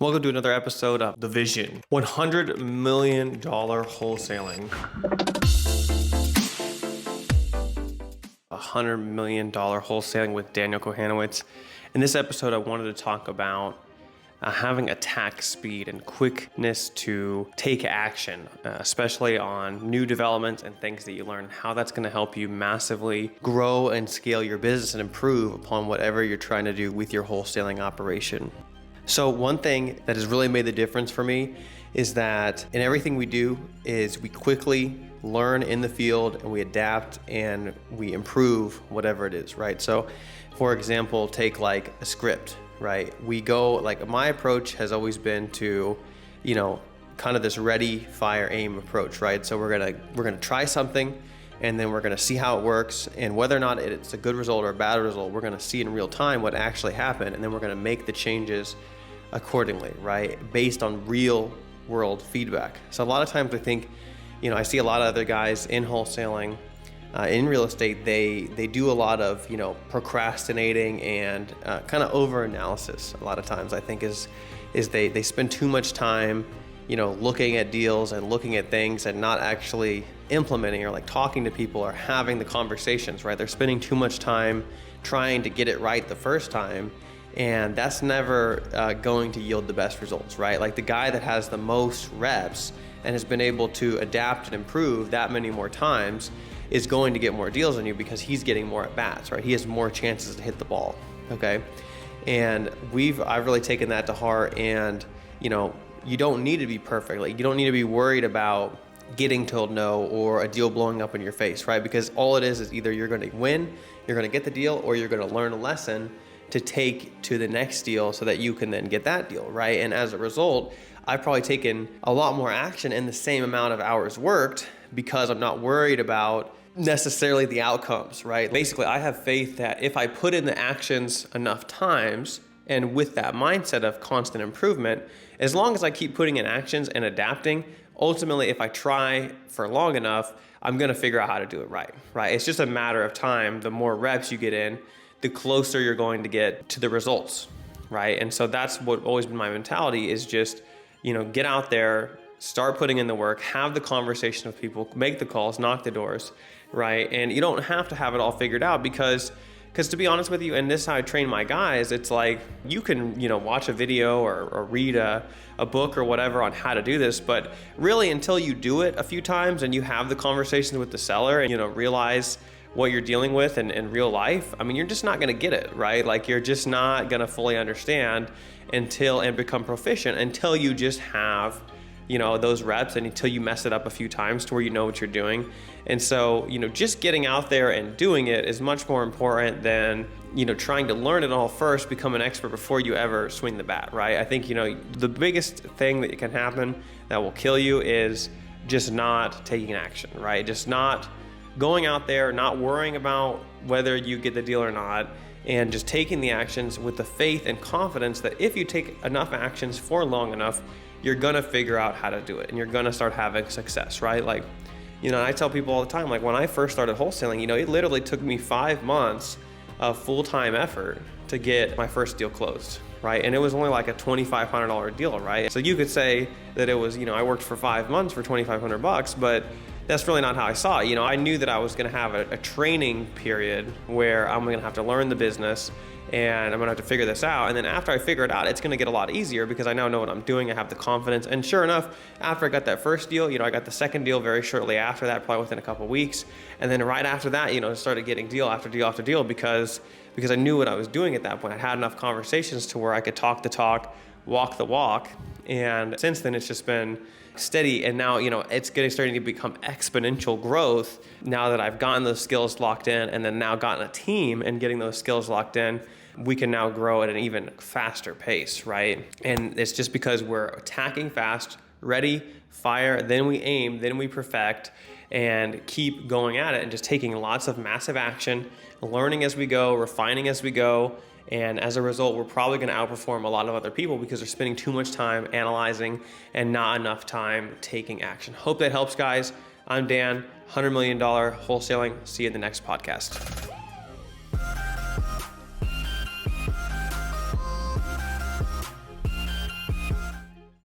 Welcome to another episode of The Vision. $100 million wholesaling. $100 million wholesaling with Daniel Kohanowitz. In this episode, I wanted to talk about having attack speed and quickness to take action, especially on new developments and things that you learn, how that's going to help you massively grow and scale your business and improve upon whatever you're trying to do with your wholesaling operation. So one thing that has really made the difference for me is that in everything we do is we quickly learn in the field and we adapt and we improve whatever it is, right? So for example, take like a script, right? We go, like my approach has always been to, kind of this ready, fire, aim approach, right? So we're gonna try something and then we're gonna see how it works, and whether or not it's a good result or a bad result, we're gonna see in real time what actually happened, and then we're gonna make the changes accordingly, right? Based on real world feedback. So a lot of times I think, I see a lot of other guys in wholesaling, in real estate, they do a lot of, procrastinating and kind of overanalysis. A lot of times I think is they spend too much time, looking at deals and looking at things and not actually implementing or like talking to people or having the conversations, right? They're spending too much time trying to get it right the first time. And that's never going to yield the best results, right? Like the guy that has the most reps and has been able to adapt and improve that many more times is going to get more deals than you because he's getting more at bats, right? He has more chances to hit the ball, okay? And I've really taken that to heart, and you don't need to be perfect. Like you don't need to be worried about getting told no or a deal blowing up in your face, right? Because all it is either you're going to win, you're going to get the deal, or you're going to learn a lesson to take to the next deal so that you can then get that deal, right? And as a result, I've probably taken a lot more action in the same amount of hours worked because I'm not worried about necessarily the outcomes, right? Basically, I have faith that if I put in the actions enough times and with that mindset of constant improvement, as long as I keep putting in actions and adapting, ultimately, if I try for long enough, I'm gonna figure out how to do it right? It's just a matter of time. The more reps you get in, the closer you're going to get to the results, right? And so that's what always been my mentality is just, get out there, start putting in the work, have the conversation with people, make the calls, knock the doors, right? And you don't have to have it all figured out because to be honest with you, and this is how I train my guys, it's like you can, watch a video or read a book or whatever on how to do this, but really until you do it a few times and you have the conversations with the seller and, realize what you're dealing with in real life, you're just not gonna get it, right? Like you're just not gonna fully understand and become proficient until you just have, those reps and until you mess it up a few times to where you know what you're doing. And so, just getting out there and doing it is much more important than, trying to learn it all first, become an expert before you ever swing the bat, right? I think, the biggest thing that can happen that will kill you is just not taking action, right? Just not going out there, not worrying about whether you get the deal or not, and just taking the actions with the faith and confidence that if you take enough actions for long enough, you're gonna figure out how to do it and you're gonna start having success, right? Like, I tell people all the time, like when I first started wholesaling, it literally took me 5 months of full-time effort to get my first deal closed, right? And it was only like a $2,500 deal, right? So you could say that it was, I worked for 5 months for $2,500, but that's really not how I saw it. I knew that I was gonna have a training period where I'm gonna have to learn the business and I'm gonna have to figure this out. And then after I figure it out, it's gonna get a lot easier because I now know what I'm doing, I have the confidence. And sure enough, after I got that first deal, I got the second deal very shortly after that, probably within a couple of weeks. And then right after that, I started getting deal after deal after deal because I knew what I was doing at that point. I had enough conversations to where I could talk the talk, walk the walk. And since then, it's just been steady, and now it's starting to become exponential growth now that I've gotten those skills locked in and then now gotten a team and getting those skills locked in. We can now grow at an even faster pace, right? And it's just because we're attacking fast, ready, fire, then we aim, then we perfect, and keep going at it and just taking lots of massive action, learning as we go, refining as we go. And as a result, we're probably going to outperform a lot of other people because they're spending too much time analyzing and not enough time taking action. Hope that helps, guys. I'm Dan, $100 million wholesaling. See you in the next podcast.